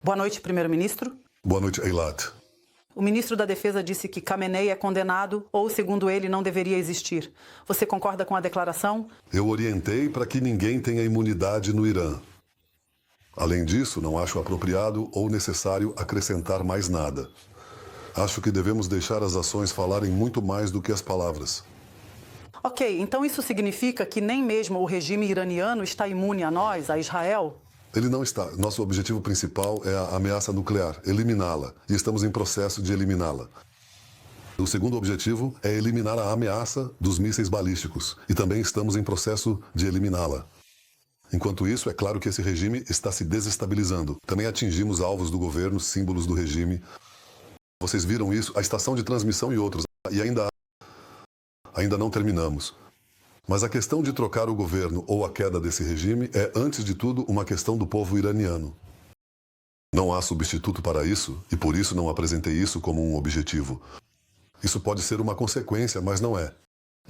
Boa noite, primeiro-ministro. Boa noite, Eilat. O ministro da Defesa disse que Khamenei é condenado ou, segundo ele, não deveria existir. Você concorda com a declaração? Eu orientei para que ninguém tenha imunidade no Irã. Além disso, não acho apropriado ou necessário acrescentar mais nada. Acho que devemos deixar as ações falarem muito mais do que as palavras. Ok, então isso significa que nem mesmo o regime iraniano está imune a nós, a Israel? Ele não está. Nosso objetivo principal é a ameaça nuclear, eliminá-la. E estamos em processo de eliminá-la. O segundo objetivo é eliminar a ameaça dos mísseis balísticos. E também estamos em processo de eliminá-la. Enquanto isso, é claro que esse regime está se desestabilizando. Também atingimos alvos do governo, símbolos do regime. Vocês viram isso, a estação de transmissão e outros. E ainda não terminamos. Mas a questão de trocar o governo ou a queda desse regime é, antes de tudo, uma questão do povo iraniano. Não há substituto para isso, e por isso não apresentei isso como um objetivo. Isso pode ser uma consequência, mas não é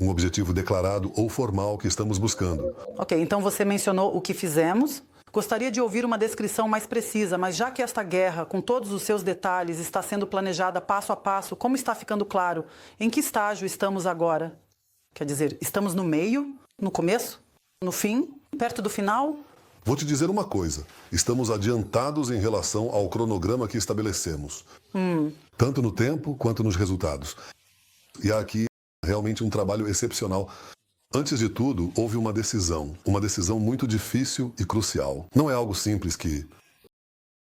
um objetivo declarado ou formal que estamos buscando. Ok, então você mencionou o que fizemos. Gostaria de ouvir uma descrição mais precisa, mas já que esta guerra, com todos os seus detalhes, está sendo planejada passo a passo, como está ficando claro? Em que estágio estamos agora? Quer dizer, estamos no meio, no começo, no fim, perto do final? Vou te dizer uma coisa. Estamos adiantados em relação ao cronograma que estabelecemos. Tanto no tempo quanto nos resultados. E há aqui realmente um trabalho excepcional. Antes de tudo, houve uma decisão muito difícil e crucial. Não é algo simples que...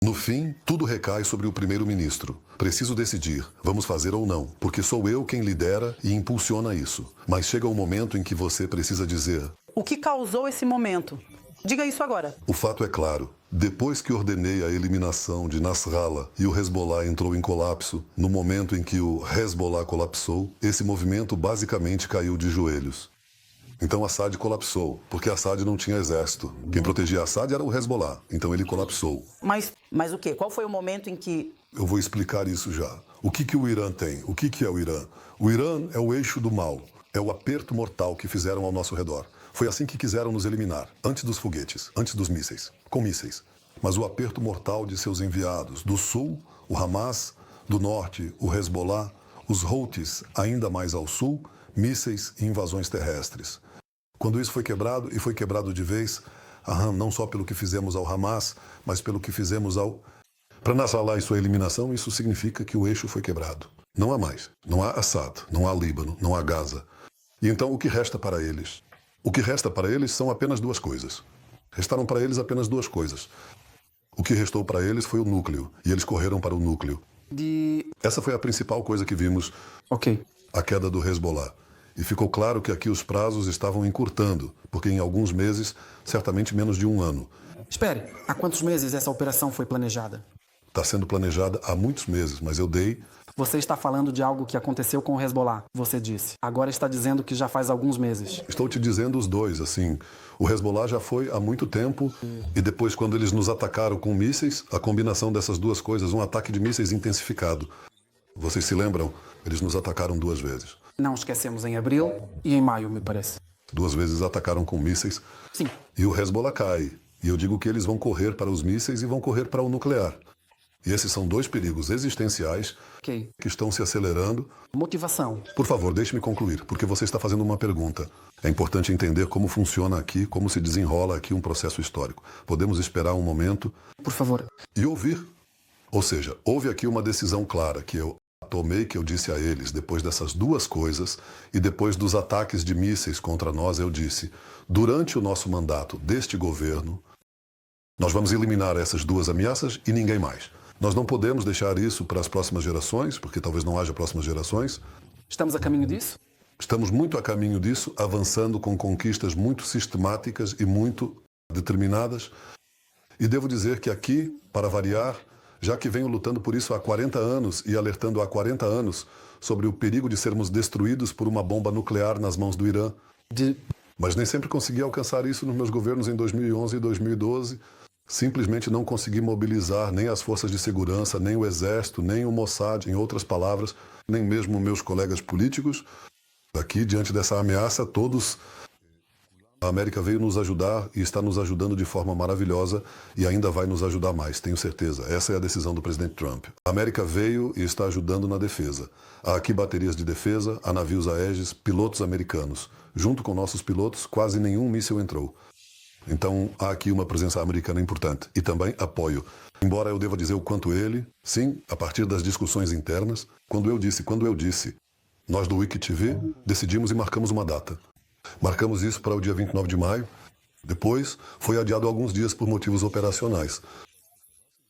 No fim, tudo recai sobre o primeiro-ministro. Preciso decidir, vamos fazer ou não, porque sou eu quem lidera e impulsiona isso. Mas chega um momento em que você precisa dizer... O que causou esse momento? Diga isso agora. O fato é claro. Depois que ordenei a eliminação de Nasrallah e o Hezbollah entrou em colapso, no momento em que o Hezbollah colapsou, esse movimento basicamente caiu de joelhos. Então Assad colapsou, porque Assad não tinha exército. Quem protegia Assad era o Hezbollah, então ele colapsou. Mas o quê? Qual foi o momento em que... Eu vou explicar isso já. O que o Irã tem? O que é o Irã? O Irã é o eixo do mal. É o aperto mortal que fizeram ao nosso redor. Foi assim que quiseram nos eliminar, antes dos foguetes, antes dos mísseis, com mísseis. Mas o aperto mortal de seus enviados, do sul, o Hamas, do norte, o Hezbollah, os Houthis, ainda mais ao sul, mísseis e invasões terrestres. Quando isso foi quebrado, e foi quebrado de vez, não só pelo que fizemos ao Hamas, mas pelo que fizemos ao... Para Nasrallah e sua eliminação, isso significa que o eixo foi quebrado. Não há mais. Não há Assad, não há Líbano, não há Gaza. E então o que resta para eles? O que resta para eles são apenas duas coisas. Restaram para eles apenas duas coisas. O que restou para eles foi o núcleo, e eles correram para o núcleo. Essa foi a principal coisa que vimos, a queda do Hezbollah. E ficou claro que aqui os prazos estavam encurtando, porque em alguns meses, certamente menos de um ano. Espere, há quantos meses essa operação foi planejada? Está sendo planejada há muitos meses, mas eu dei... Você está falando de algo que aconteceu com o Hezbollah, você disse. Agora está dizendo que já faz alguns meses. Estou te dizendo os dois, assim. O Hezbollah já foi há muito tempo, e depois quando eles nos atacaram com mísseis, a combinação dessas duas coisas, um ataque de mísseis intensificado. Vocês se lembram? Eles nos atacaram duas vezes. Não esquecemos, em abril e em maio, me parece. Duas vezes atacaram com mísseis. Sim. E o Hezbollah cai. E eu digo que eles vão correr para os mísseis e vão correr para o nuclear. E esses são dois perigos existenciais que estão se acelerando. Motivação. Por favor, deixe-me concluir, porque você está fazendo uma pergunta. É importante entender como funciona aqui, como se desenrola aqui um processo histórico. Podemos esperar um momento... Por favor. E ouvir. Ou seja, houve aqui uma decisão clara que eu tomei, que eu disse a eles, depois dessas duas coisas, e depois dos ataques de mísseis contra nós, eu disse, durante o nosso mandato deste governo, nós vamos eliminar essas duas ameaças e ninguém mais. Nós não podemos deixar isso para as próximas gerações, porque talvez não haja próximas gerações. Estamos a caminho disso? Estamos muito a caminho disso, avançando com conquistas muito sistemáticas e muito determinadas. E devo dizer que aqui, para variar, já que venho lutando por isso há 40 anos e alertando há 40 anos sobre o perigo de sermos destruídos por uma bomba nuclear nas mãos do Irã. Mas nem sempre consegui alcançar isso nos meus governos em 2011 e 2012. Simplesmente não consegui mobilizar nem as forças de segurança, nem o exército, nem o Mossad, em outras palavras, nem mesmo meus colegas políticos. Aqui, diante dessa ameaça, todos A América veio nos ajudar e está nos ajudando de forma maravilhosa e ainda vai nos ajudar mais, tenho certeza. Essa é a decisão do presidente Trump. A América veio e está ajudando na defesa. Há aqui baterias de defesa, há navios Aegis, pilotos americanos. Junto com nossos pilotos, quase nenhum míssil entrou. Então, há aqui uma presença americana importante e também apoio. Embora eu deva dizer o quanto ele, sim, a partir das discussões internas, quando eu disse, nós do Wiki TV decidimos e marcamos uma data. Marcamos isso para o dia 29 de maio. Depois, foi adiado alguns dias por motivos operacionais.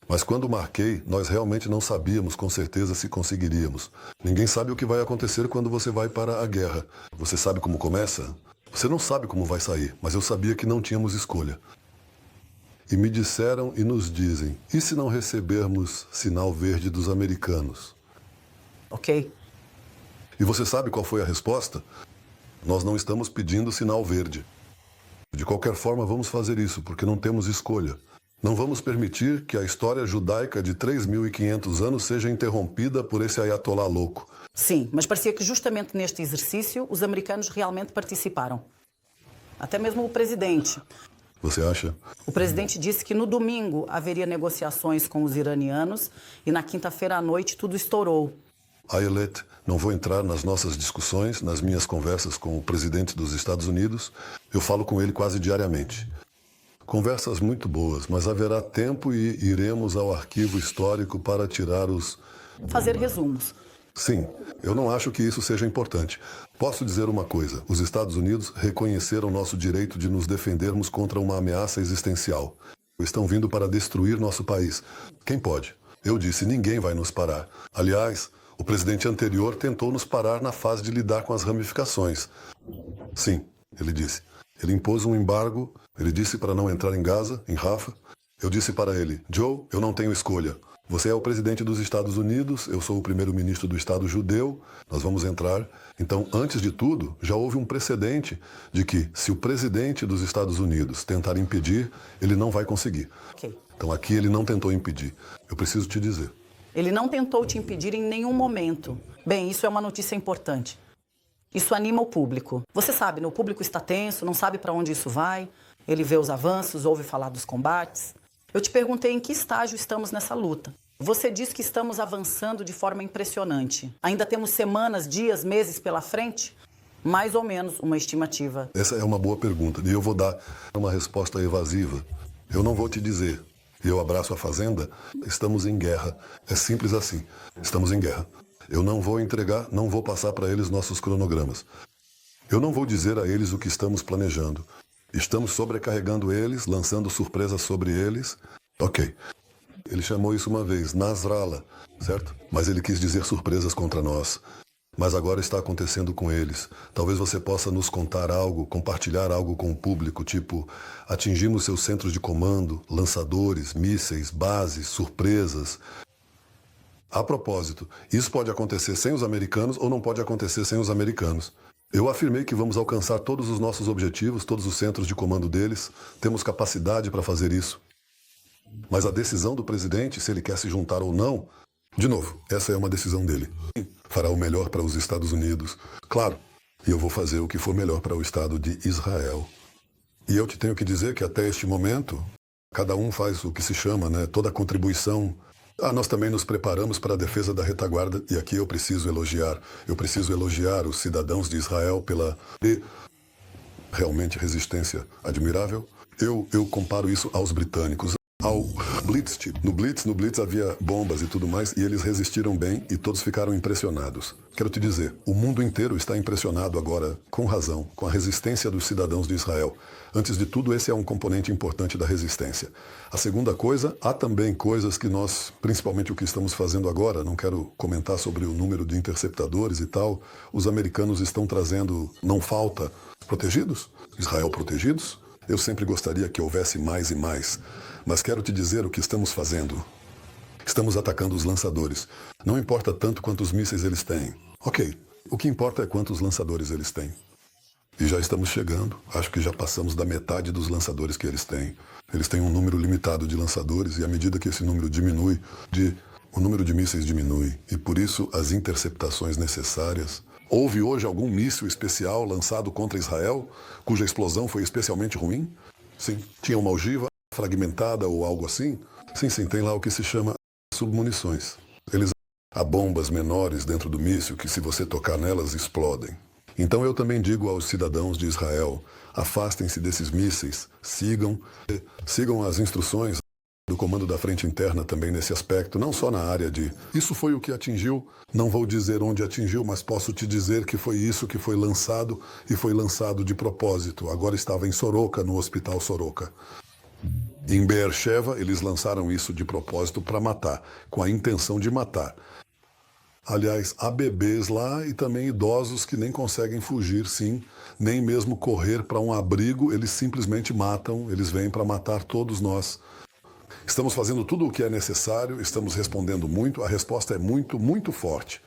Mas quando marquei, nós realmente não sabíamos com certeza se conseguiríamos. Ninguém sabe o que vai acontecer quando você vai para a guerra. Você sabe como começa? Você não sabe como vai sair, mas eu sabia que não tínhamos escolha. E me disseram e nos dizem, e se não recebermos sinal verde dos americanos? Ok. E você sabe qual foi a resposta? Nós não estamos pedindo sinal verde. De qualquer forma, vamos fazer isso, porque não temos escolha. Não vamos permitir que a história judaica de 3.500 anos seja interrompida por esse ayatolá louco. Sim, mas parecia que justamente neste exercício os americanos realmente participaram. Até mesmo o presidente. Você acha? O presidente disse que no domingo haveria negociações com os iranianos e na quinta-feira à noite tudo estourou. Ayelet, não vou entrar nas nossas discussões, nas minhas conversas com o presidente dos Estados Unidos. Eu falo com ele quase diariamente. Conversas muito boas, mas haverá tempo e iremos ao arquivo histórico para tirar os... Fazer resumos. Sim, eu não acho que isso seja importante. Posso dizer uma coisa, os Estados Unidos reconheceram nosso direito de nos defendermos contra uma ameaça existencial. Estão vindo para destruir nosso país. Quem pode? Eu disse, ninguém vai nos parar. Aliás, o presidente anterior tentou nos parar na fase de lidar com as ramificações. Sim, ele disse. Ele impôs um embargo, ele disse para não entrar em Gaza, em Rafah. Eu disse para ele, Joe, eu não tenho escolha. Você é o presidente dos Estados Unidos, eu sou o primeiro-ministro do Estado judeu, nós vamos entrar. Então, antes de tudo, já houve um precedente de que, se o presidente dos Estados Unidos tentar impedir, ele não vai conseguir. Ok. Então, aqui ele não tentou impedir. Eu preciso te dizer. Ele não tentou te impedir em nenhum momento. Bem, isso é uma notícia importante. Isso anima o público. Você sabe, né? O público está tenso, não sabe para onde isso vai. Ele vê os avanços, ouve falar dos combates. Eu te perguntei em que estágio estamos nessa luta. Você diz que estamos avançando de forma impressionante. Ainda temos semanas, dias, meses pela frente? Mais ou menos uma estimativa. Essa é uma boa pergunta e eu vou dar uma resposta evasiva. Eu não vou te dizer. Eu abraço a fazenda. Estamos em guerra. É simples assim. Estamos em guerra. Eu não vou entregar, não vou passar para eles nossos cronogramas. Eu não vou dizer a eles o que estamos planejando. Estamos sobrecarregando eles, lançando surpresas sobre eles. Ok. Ele chamou isso uma vez, Nasrallah, certo? Mas ele quis dizer surpresas contra nós. Mas agora está acontecendo com eles. Talvez você possa nos contar algo, compartilhar algo com o público, tipo, atingimos seus centros de comando, lançadores, mísseis, bases, surpresas. A propósito, isso pode acontecer sem os americanos ou não pode acontecer sem os americanos. Eu afirmei que vamos alcançar todos os nossos objetivos, todos os centros de comando deles. Temos capacidade para fazer isso. Mas a decisão do presidente, se ele quer se juntar ou não, de novo, essa é uma decisão dele. Fará o melhor para os Estados Unidos. Claro, e eu vou fazer o que for melhor para o Estado de Israel. E eu te tenho que dizer que até este momento, cada um faz o que se chama, né? Toda a contribuição. Nós também nos preparamos para a defesa da retaguarda, e aqui eu preciso elogiar os cidadãos de Israel pela realmente resistência admirável. Eu comparo isso aos britânicos, ao Blitz. No Blitz havia bombas e tudo mais, e eles resistiram bem e todos ficaram impressionados. Quero te dizer, o mundo inteiro está impressionado agora, com razão, com a resistência dos cidadãos de Israel. Antes de tudo, esse é um componente importante da resistência. A segunda coisa, há também coisas que nós, principalmente o que estamos fazendo agora, não quero comentar sobre o número de interceptadores e tal, os americanos estão trazendo, não falta, protegidos? Israel protegidos? Eu sempre gostaria que houvesse mais e mais, mas quero te dizer o que estamos fazendo. Estamos atacando os lançadores. Não importa tanto quantos mísseis eles têm. Ok, o que importa é quantos lançadores eles têm. E já estamos chegando, acho que já passamos da metade dos lançadores que eles têm. Eles têm um número limitado de lançadores e à medida que esse número diminui, o número de mísseis diminui. E por isso as interceptações necessárias Houve hoje algum míssil especial lançado contra Israel, cuja explosão foi especialmente ruim? Sim. Tinha uma ogiva fragmentada ou algo assim? Sim, tem lá o que se chama submunições. Há bombas menores dentro do míssil que, se você tocar nelas, explodem. Então eu também digo aos cidadãos de Israel, afastem-se desses mísseis, sigam as instruções do comando da frente interna também nesse aspecto, não só na área de... Isso foi o que atingiu, não vou dizer onde atingiu, mas posso te dizer que foi isso que foi lançado, e foi lançado de propósito. Agora estava em Soroka, no Hospital Soroka. Em Beersheva, eles lançaram isso de propósito para matar, com a intenção de matar. Aliás, há bebês lá e também idosos que nem conseguem fugir, sim, nem mesmo correr para um abrigo, eles simplesmente matam, eles vêm para matar todos nós. Estamos fazendo tudo o que é necessário, estamos respondendo muito, a resposta é muito, muito forte.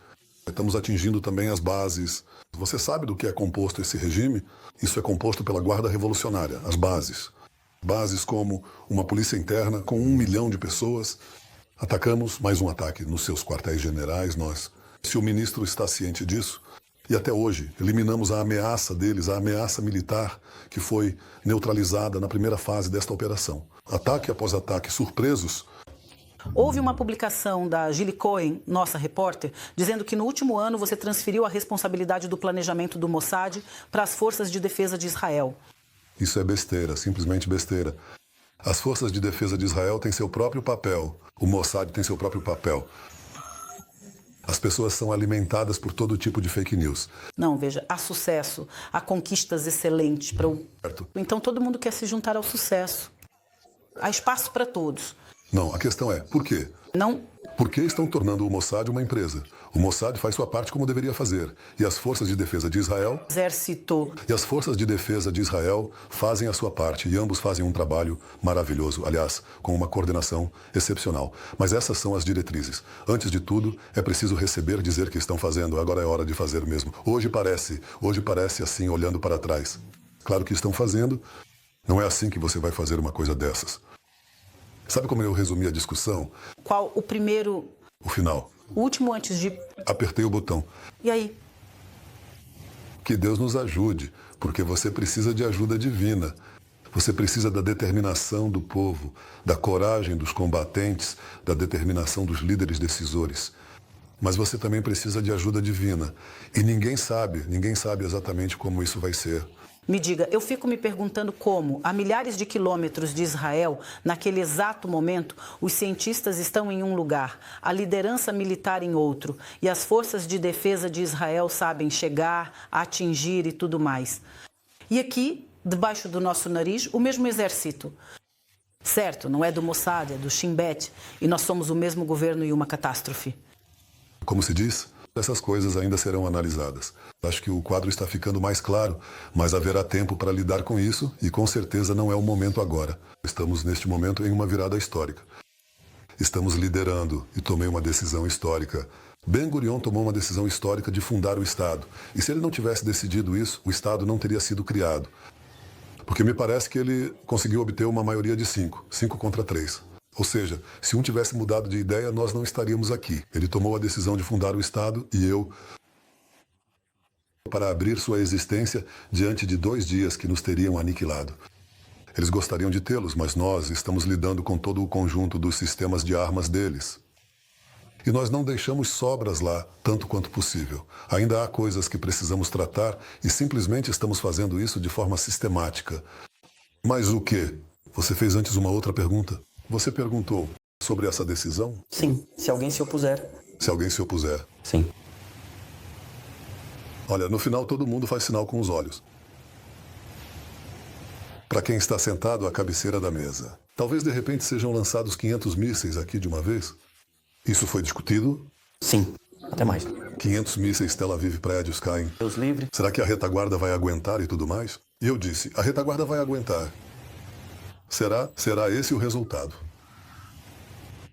Estamos atingindo também as bases. Você sabe do que é composto esse regime? Isso é composto pela Guarda Revolucionária, as bases. Bases como uma polícia interna com 1 milhão de pessoas. Atacamos, mais um ataque nos seus quartéis generais, se o ministro está ciente disso, e até hoje eliminamos a ameaça deles, a ameaça militar que foi neutralizada na primeira fase desta operação. Ataque após ataque, surpresos. Houve uma publicação da Gilly Cohen, nossa repórter, dizendo que no último ano você transferiu a responsabilidade do planejamento do Mossad para as Forças de Defesa de Israel. Isso é besteira, simplesmente besteira. As Forças de Defesa de Israel têm seu próprio papel. O Mossad tem seu próprio papel. As pessoas são alimentadas por todo tipo de fake news. Não, veja, há sucesso, há conquistas excelentes para o... Certo. Então todo mundo quer se juntar ao sucesso. Há espaço para todos. Não, a questão é, por quê? Não... Por que estão tornando o Mossad uma empresa? O Mossad faz sua parte como deveria fazer. E as Forças de Defesa de Israel... Exército. E as Forças de Defesa de Israel fazem a sua parte. E ambos fazem um trabalho maravilhoso. Aliás, com uma coordenação excepcional. Mas essas são as diretrizes. Antes de tudo, é preciso receber e dizer que estão fazendo. Agora é hora de fazer mesmo. Hoje parece assim, olhando para trás. Claro que estão fazendo. Não é assim que você vai fazer uma coisa dessas. Sabe como eu resumi a discussão? Qual o primeiro... O final. O último antes de... Apertei o botão. E aí? Que Deus nos ajude, porque você precisa de ajuda divina. Você precisa da determinação do povo, da coragem dos combatentes, da determinação dos líderes decisores. Mas você também precisa de ajuda divina. E ninguém sabe exatamente como isso vai ser. Me diga, eu fico me perguntando como, a milhares de quilômetros de Israel, naquele exato momento, os cientistas estão em um lugar, a liderança militar em outro, e as forças de defesa de Israel sabem chegar, atingir e tudo mais. E aqui, debaixo do nosso nariz, o mesmo exército. Certo, não é do Mossad, é do Shin Bet, e nós somos o mesmo governo e uma catástrofe. Como se diz, essas coisas ainda serão analisadas. Acho que o quadro está ficando mais claro, mas haverá tempo para lidar com isso e com certeza não é o momento agora. Estamos neste momento em uma virada histórica. Estamos liderando e tomei uma decisão histórica. Ben-Gurion tomou uma decisão histórica de fundar o Estado. E se ele não tivesse decidido isso, o Estado não teria sido criado. Porque me parece que ele conseguiu obter uma maioria de 5 contra 3. Ou seja, se um tivesse mudado de ideia, nós não estaríamos aqui. Ele tomou a decisão de fundar o Estado e eu... para abrir sua existência diante de 2 dias que nos teriam aniquilado. Eles gostariam de tê-los, mas nós estamos lidando com todo o conjunto dos sistemas de armas deles. E nós não deixamos sobras lá, tanto quanto possível. Ainda há coisas que precisamos tratar e simplesmente estamos fazendo isso de forma sistemática. Mas o quê? Você fez antes uma outra pergunta. Você perguntou sobre essa decisão? Sim, se alguém se opuser. Se alguém se opuser. Sim. Olha, no final todo mundo faz sinal com os olhos. Para quem está sentado à cabeceira da mesa. Talvez de repente sejam lançados 500 mísseis aqui de uma vez. Isso foi discutido? Sim, até mais. 500 mísseis Tel Aviv prédios caem. Deus livre. Será que a retaguarda vai aguentar e tudo mais? E eu disse, a retaguarda vai aguentar. Será esse o resultado?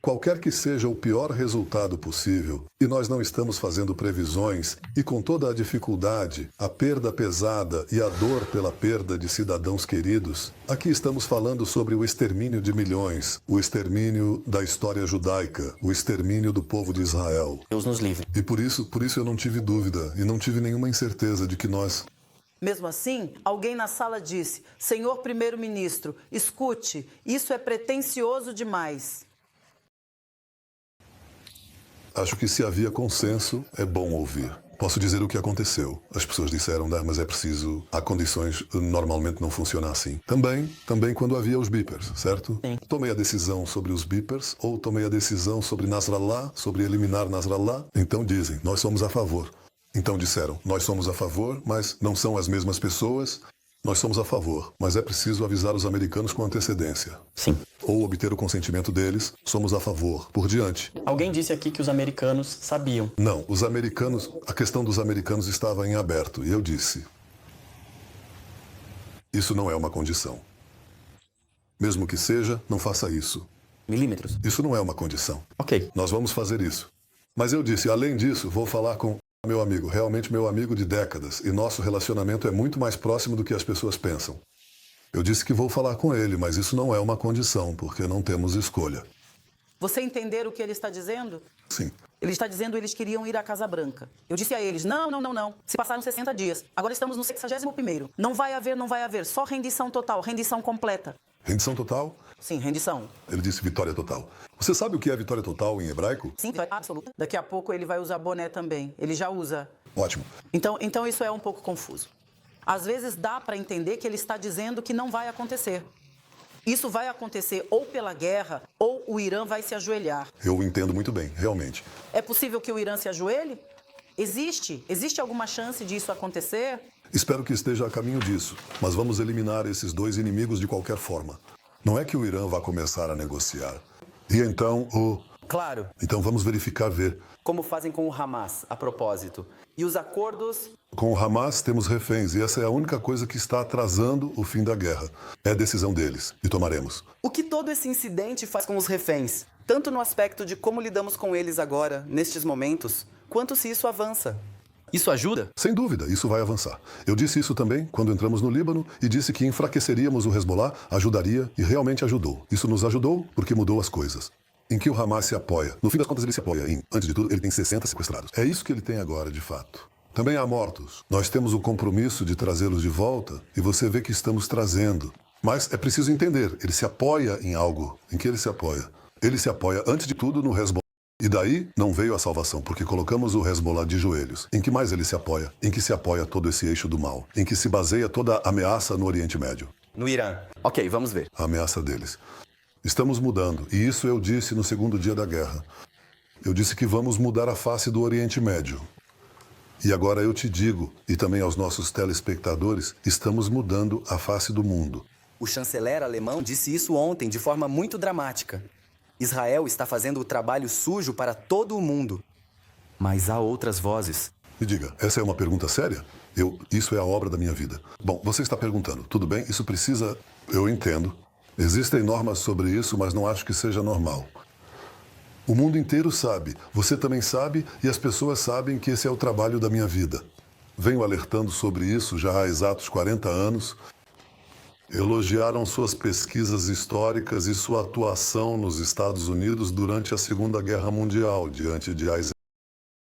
qualquer que seja o pior resultado possível, e nós não estamos fazendo previsões, e com toda a dificuldade, a perda pesada e a dor pela perda de cidadãos queridos, aqui estamos falando sobre o extermínio de milhões, o extermínio da história judaica, o extermínio do povo de Israel. Deus nos livre. E por isso eu não tive dúvida e não tive nenhuma incerteza de que nós... Mesmo assim, alguém na sala disse: Senhor primeiro-ministro, escute, isso é pretensioso demais. Acho que se havia consenso, é bom ouvir. Posso dizer o que aconteceu. As pessoas disseram, mas é preciso, há condições, normalmente não funciona assim. Também quando havia os beepers, certo? Sim. Tomei a decisão sobre os beepers, ou tomei a decisão sobre Nasrallah, sobre eliminar Nasrallah. Então dizem, nós somos a favor. Então disseram, nós somos a favor, mas não são as mesmas pessoas. Nós somos a favor, mas é preciso avisar os americanos com antecedência. Sim. Ou obter o consentimento deles, somos a favor. Por diante. Alguém disse aqui que os americanos sabiam. Não, os americanos, a questão dos americanos estava em aberto. E eu disse, isso não é uma condição. Mesmo que seja, não faça isso. Milímetros. Isso não é uma condição. Ok. Nós vamos fazer isso. Mas eu disse, além disso, vou falar com meu amigo, realmente meu amigo de décadas, e nosso relacionamento é muito mais próximo do que as pessoas pensam. Eu disse que vou falar com ele, mas isso não é uma condição, porque não temos escolha. Você entender o que ele está dizendo? Sim. Ele está dizendo que eles queriam ir à Casa Branca. Eu disse a eles, não. Se passaram 60 dias. Agora estamos no 61º. Não vai haver. Só rendição total, rendição completa. Rendição total? Sim, rendição. Ele disse vitória total. Você sabe o que é vitória total em hebraico? Sim, vitória absoluta. Daqui a pouco ele vai usar boné também. Ele já usa. Ótimo. Então isso é um pouco confuso. Às vezes dá para entender que ele está dizendo que não vai acontecer. Isso vai acontecer ou pela guerra, ou o Irã vai se ajoelhar. Eu entendo muito bem, realmente. É possível que o Irã se ajoelhe? Existe alguma chance disso acontecer? Espero que esteja a caminho disso, mas vamos eliminar esses dois inimigos de qualquer forma. Não é que o Irã vá começar a negociar. E então Claro. Então vamos verificar, ver. Como fazem com o Hamas, a propósito. E os acordos... Com o Hamas temos reféns, e essa é a única coisa que está atrasando o fim da guerra. É a decisão deles, e tomaremos. O que todo esse incidente faz com os reféns? Tanto no aspecto de como lidamos com eles agora, nestes momentos, quanto se isso avança. Isso ajuda? Sem dúvida, isso vai avançar. Eu disse isso também quando entramos no Líbano e disse que enfraqueceríamos o Hezbollah, ajudaria e realmente ajudou. Isso nos ajudou porque mudou as coisas. Em que o Hamas se apoia. No fim das contas, ele se apoia em, antes de tudo, ele tem 60 sequestrados. É isso que ele tem agora, de fato. Também há mortos. Nós temos o compromisso de trazê-los de volta e você vê que estamos trazendo. Mas é preciso entender, ele se apoia em algo. Em que ele se apoia? Ele se apoia, antes de tudo, no Hezbollah. E daí não veio a salvação, porque colocamos o Hezbollah de joelhos. Em que mais ele se apoia? Em que se apoia todo esse eixo do mal? Em que se baseia toda a ameaça no Oriente Médio? No Irã. Ok, vamos ver. A ameaça deles. Estamos mudando, e isso eu disse no segundo dia da guerra. Eu disse que vamos mudar a face do Oriente Médio. E agora eu te digo, e também aos nossos telespectadores, estamos mudando a face do mundo. O chanceler alemão disse isso ontem de forma muito dramática. Israel está fazendo o trabalho sujo para todo o mundo. Mas há outras vozes. Me diga, essa é uma pergunta séria? Isso é a obra da minha vida. Bom, você está perguntando, tudo bem? Isso precisa... Eu entendo. Existem normas sobre isso, mas não acho que seja normal. O mundo inteiro sabe, você também sabe, e as pessoas sabem que esse é o trabalho da minha vida. Venho alertando sobre isso já há exatos 40 anos. Elogiaram suas pesquisas históricas e sua atuação nos Estados Unidos durante a Segunda Guerra Mundial, diante de Eisenhower.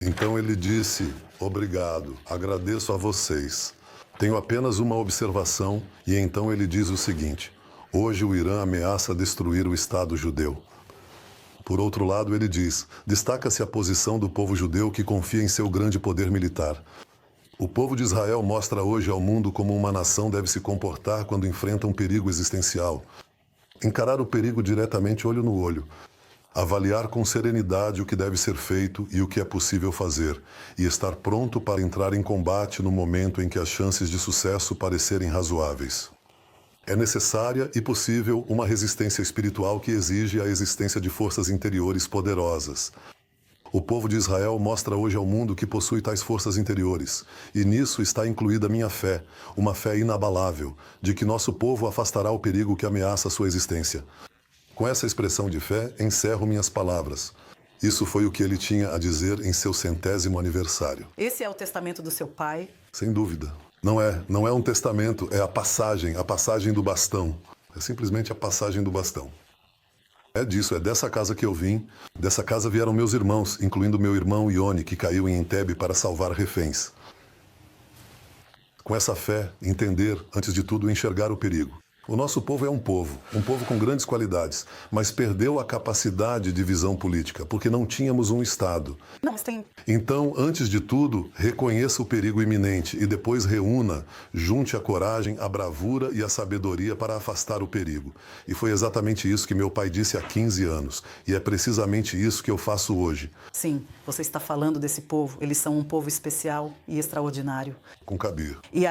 Então ele disse, obrigado, agradeço a vocês. Tenho apenas uma observação, e então ele diz o seguinte, hoje o Irã ameaça destruir o Estado judeu. Por outro lado, ele diz, destaca-se a posição do povo judeu que confia em seu grande poder militar. O povo de Israel mostra hoje ao mundo como uma nação deve se comportar quando enfrenta um perigo existencial. Encarar o perigo diretamente olho no olho. Avaliar com serenidade o que deve ser feito e o que é possível fazer. E estar pronto para entrar em combate no momento em que as chances de sucesso parecerem razoáveis. É necessária e possível uma resistência espiritual que exige a existência de forças interiores poderosas. O povo de Israel mostra hoje ao mundo que possui tais forças interiores, e nisso está incluída minha fé, uma fé inabalável, de que nosso povo afastará o perigo que ameaça sua existência. Com essa expressão de fé, encerro minhas palavras. Isso foi o que ele tinha a dizer em seu 100º aniversário. Esse é o testamento do seu pai? Sem dúvida. Não é um testamento, é a passagem do bastão. É simplesmente a passagem do bastão. É disso, é dessa casa que eu vim. Dessa casa vieram meus irmãos, incluindo meu irmão Ione, que caiu em Entebbe para salvar reféns. Com essa fé, entender, antes de tudo, enxergar o perigo. O nosso povo é um povo com grandes qualidades, mas perdeu a capacidade de visão política, porque não tínhamos um Estado. Não, mas tem... Então, antes de tudo, reconheça o perigo iminente e depois reúna, junte a coragem, a bravura e a sabedoria para afastar o perigo. E foi exatamente isso que meu pai disse há 15 anos. E é precisamente isso que eu faço hoje. Sim, você está falando desse povo. Eles são um povo especial e extraordinário. Com Kabir. E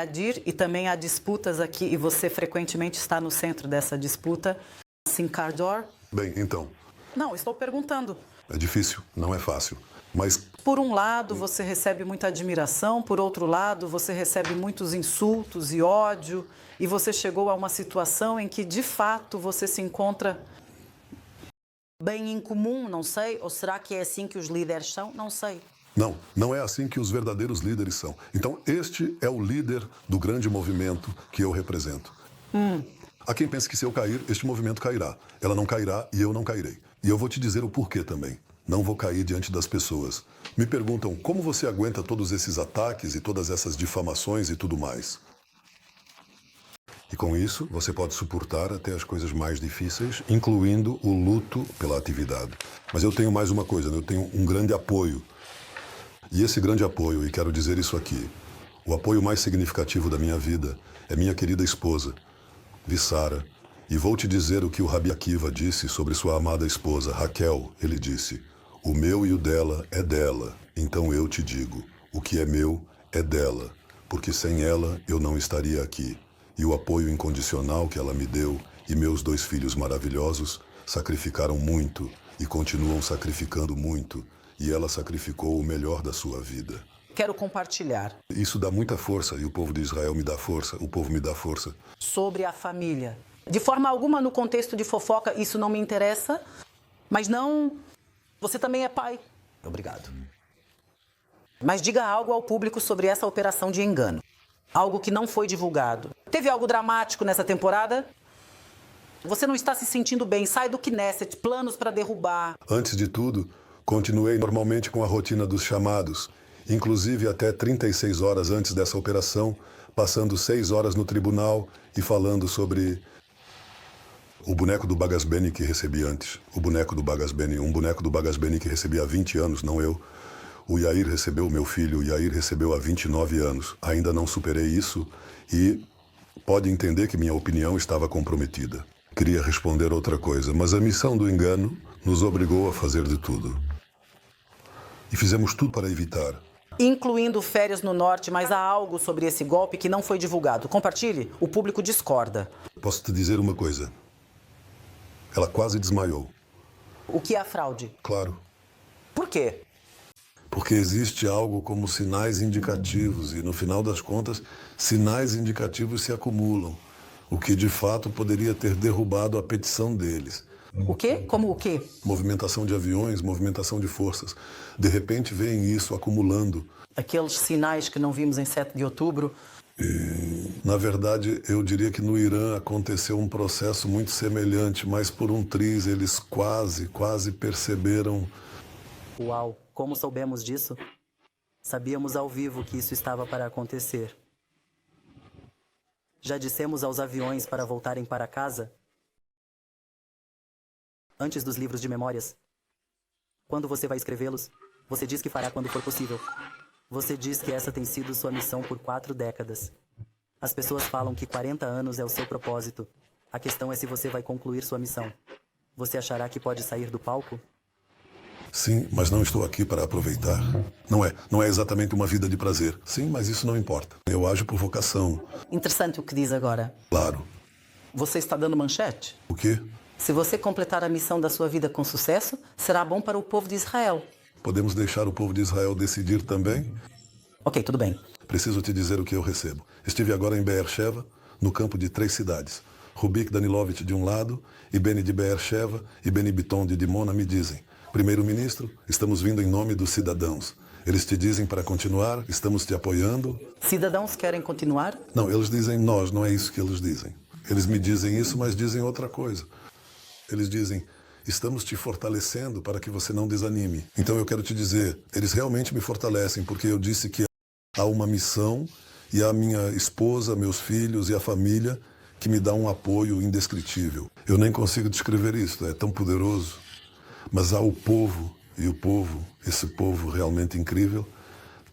e também há disputas aqui, e você frequentemente está no centro dessa disputa. Sinkardor? Bem, então, Não, estou perguntando. é difícil, não é fácil. Mas Por um lado, você recebe muita admiração, por outro lado, você recebe muitos insultos e ódio, e você chegou a uma situação em que, de fato, você se encontra bem em comum, não sei? Ou será que é assim que os líderes são? Não sei. não é assim que os verdadeiros líderes são. Então, este é o líder do grande movimento que eu represento. Há quem pense que se eu cair, este movimento cairá. Ela não cairá e eu não cairei. E eu vou te dizer o porquê também. Não vou cair diante das pessoas. Me perguntam como você aguenta todos esses ataques e todas essas difamações e tudo mais. E com isso, você pode suportar até as coisas mais difíceis, incluindo o luto pela atividade. Mas eu tenho mais uma coisa, eu tenho um grande apoio. E esse grande apoio, e quero dizer isso aqui, o apoio mais significativo da minha vida é minha querida esposa, Vissara. E vou te dizer o que o Rabi Akiva disse sobre sua amada esposa, Raquel. Ele disse: o meu e o dela é dela, então eu te digo, o que é meu é dela, porque sem ela eu não estaria aqui. E o apoio incondicional que ela me deu e meus 2 filhos maravilhosos sacrificaram muito e continuam sacrificando muito, e ela sacrificou o melhor da sua vida. Quero compartilhar Isso dá muita força, e o povo de Israel me dá força, o povo me dá força. sobre a família. De forma alguma, no contexto de fofoca, isso não me interessa, mas não... Você também é pai. Obrigado. Mas diga algo ao público sobre essa operação de engano. Algo que não foi divulgado. Teve algo dramático nessa temporada? Você não está se sentindo bem, sai do Knesset, planos para derrubar. Antes de tudo, continuei normalmente com a rotina dos chamados, inclusive até 36 horas antes dessa operação, passando 6 horas no tribunal e falando sobre o boneco do Bagas Beni que recebi antes. O boneco do Bagas Beni, um boneco do Bagas Beni que recebi há 20 anos, não eu. O Yair recebeu o meu filho, o Yair recebeu há 29 anos. Ainda não superei isso e pode entender que minha opinião estava comprometida. Queria responder outra coisa, mas a missão do engano nos obrigou a fazer de tudo. E fizemos tudo para evitar. Incluindo férias no norte, mas há algo sobre esse golpe que não foi divulgado. Compartilhe, o público discorda. Posso te dizer uma coisa? Ela quase desmaiou. O que é a fraude? Claro. Por quê? Porque existe algo como sinais indicativos e, no final das contas, sinais indicativos se acumulam, o que, de fato, poderia ter derrubado a petição deles. O quê? Como o quê? Movimentação de aviões, movimentação de forças. De repente, veem isso acumulando. Aqueles sinais que não vimos em 7 de outubro. Na verdade, eu diria que no Irã aconteceu um processo muito semelhante, mas por um triz eles quase perceberam. Uau, como soubemos disso? Sabíamos ao vivo que isso estava para acontecer. Já dissemos aos aviões para voltarem para casa? Antes dos livros de memórias. Quando você vai escrevê-los, você diz que fará quando for possível. Você diz que essa tem sido sua missão por 4 décadas. As pessoas falam que 40 anos é o seu propósito. A questão é se você vai concluir sua missão. Você achará que pode sair do palco? Sim, mas não estou aqui para aproveitar. Não é exatamente uma vida de prazer. Sim, mas isso não importa. Eu ajo por vocação. Interessante o que diz agora. Claro. Você está dando manchete? O quê? Se você completar a missão da sua vida com sucesso, será bom para o povo de Israel. Podemos deixar o povo de Israel decidir também? Ok, tudo bem. Preciso te dizer o que eu recebo. Estive agora em Beersheba, no campo de 3 cidades. Rubik Danilovich de um lado e Beni de Beersheva e Beni Biton de Dimona me dizem: primeiro-ministro, estamos vindo em nome dos cidadãos. Eles te dizem para continuar, estamos te apoiando. Cidadãos querem continuar? Não, eles dizem nós, não é isso que eles dizem. Eles me dizem isso, mas dizem outra coisa. Eles dizem: estamos te fortalecendo para que você não desanime. Então eu quero te dizer, eles realmente me fortalecem, porque eu disse que há uma missão e a minha esposa, meus filhos e a família que me dá um apoio indescritível. Eu nem consigo descrever isso, é tão poderoso. Mas há o povo, e o povo, esse povo realmente incrível,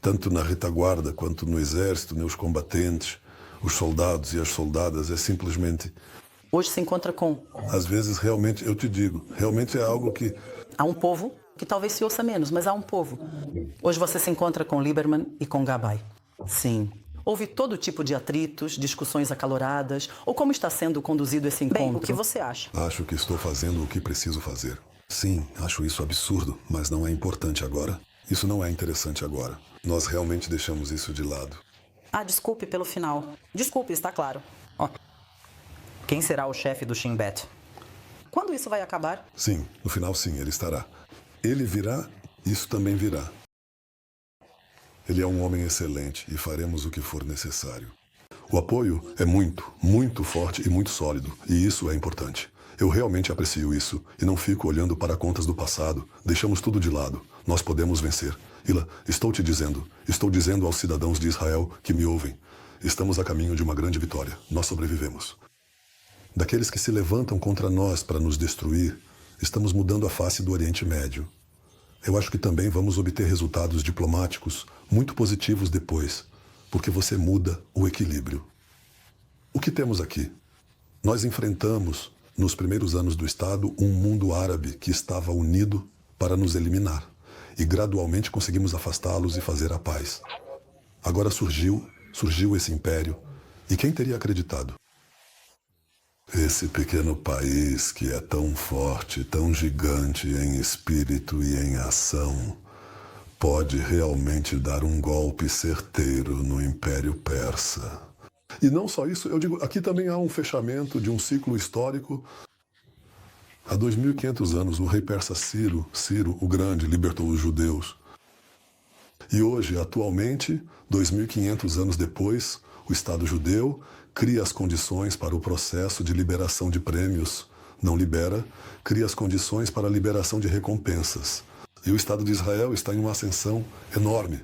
tanto na retaguarda quanto no exército, os combatentes, os soldados e as soldadas, é simplesmente... Hoje se encontra com... Às vezes, realmente, eu te digo, realmente é algo que... Há um povo que talvez se ouça menos, mas há um povo. Hoje você se encontra com Lieberman e com Gabay. Sim. Houve todo tipo de atritos, discussões acaloradas, ou como está sendo conduzido esse encontro? Bem, o que você acha? Acho que estou fazendo o que preciso fazer. Sim, acho isso absurdo, mas não é importante agora. Isso não é interessante agora. Nós realmente deixamos isso de lado. Ah, desculpe pelo final. Desculpe, está claro. Quem será o chefe do Shin Bet? Quando isso vai acabar? Sim, no final sim, ele estará. Ele virá, isso também virá. Ele é um homem excelente e faremos o que for necessário. O apoio é muito, muito forte e muito sólido, e isso é importante. Eu realmente aprecio isso e não fico olhando para contas do passado. Deixamos tudo de lado. Nós podemos vencer. Ila, estou dizendo aos cidadãos de Israel que me ouvem. Estamos a caminho de uma grande vitória. Nós sobrevivemos. Daqueles que se levantam contra nós para nos destruir, estamos mudando a face do Oriente Médio. Eu acho que também vamos obter resultados diplomáticos muito positivos depois, porque você muda o equilíbrio. O que temos aqui? Nós enfrentamos, nos primeiros anos do Estado, um mundo árabe que estava unido para nos eliminar. E gradualmente conseguimos afastá-los e fazer a paz. Agora surgiu esse império. E quem teria acreditado? Esse pequeno país que é tão forte, tão gigante em espírito e em ação, pode realmente dar um golpe certeiro no Império Persa. E não só isso, eu digo, aqui também há um fechamento de um ciclo histórico. Há 2.500 anos, o rei persa Ciro o Grande, libertou os judeus. E hoje, atualmente, 2.500 anos depois, o Estado judeu cria as condições para o processo de liberação de prêmios, não libera, cria as condições para a liberação de recompensas. E o Estado de Israel está em uma ascensão enorme.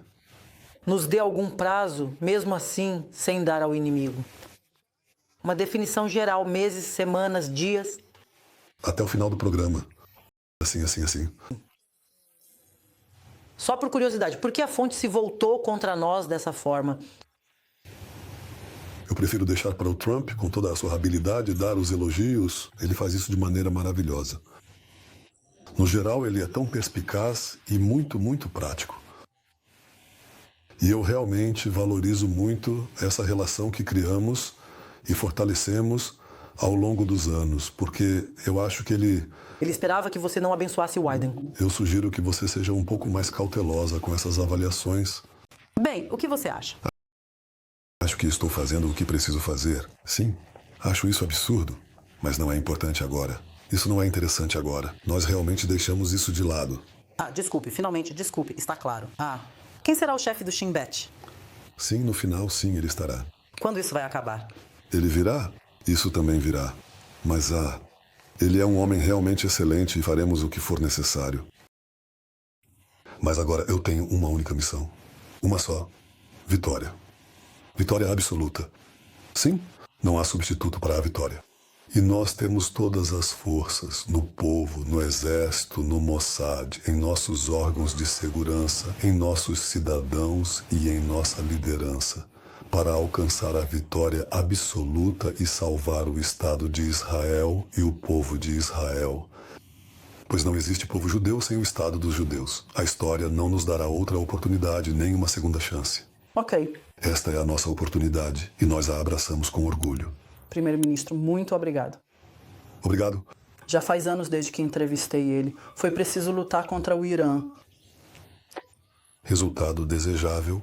Nos dê algum prazo, mesmo assim, sem dar ao inimigo. Uma definição geral, meses, semanas, dias. Até o final do programa. Assim. Só por curiosidade, por que a fonte se voltou contra nós dessa forma? Eu prefiro deixar para o Trump, com toda a sua habilidade, dar os elogios. Ele faz isso de maneira maravilhosa. No geral, ele é tão perspicaz e muito, muito prático. E eu realmente valorizo muito essa relação que criamos e fortalecemos ao longo dos anos, porque eu acho que ele... Ele esperava que você não abençoasse o Wyden. Eu sugiro que você seja um pouco mais cautelosa com essas avaliações. Bem, o que você acha? Acho que estou fazendo o que preciso fazer. Sim, acho isso absurdo, mas não é importante agora. Isso não é interessante agora. Nós realmente deixamos isso de lado. Desculpe, finalmente, desculpe, está claro. Quem será o chefe do Shin Bet? Sim, no final, sim, ele estará. Quando isso vai acabar? Ele virá? Isso também virá. Mas, ele é um homem realmente excelente e faremos o que for necessário. Mas agora eu tenho uma única missão. Uma só. Vitória. Vitória absoluta. Sim, não há substituto para a vitória. E nós temos todas as forças, no povo, no exército, no Mossad, em nossos órgãos de segurança, em nossos cidadãos e em nossa liderança, para alcançar a vitória absoluta e salvar o Estado de Israel e o povo de Israel. Pois não existe povo judeu sem o Estado dos judeus. A história não nos dará outra oportunidade, nem uma segunda chance. Ok. Esta é a nossa oportunidade e nós a abraçamos com orgulho. Primeiro-ministro, muito obrigado. Obrigado. Já faz anos desde que entrevistei ele. Foi preciso lutar contra o Irã. Resultado desejável,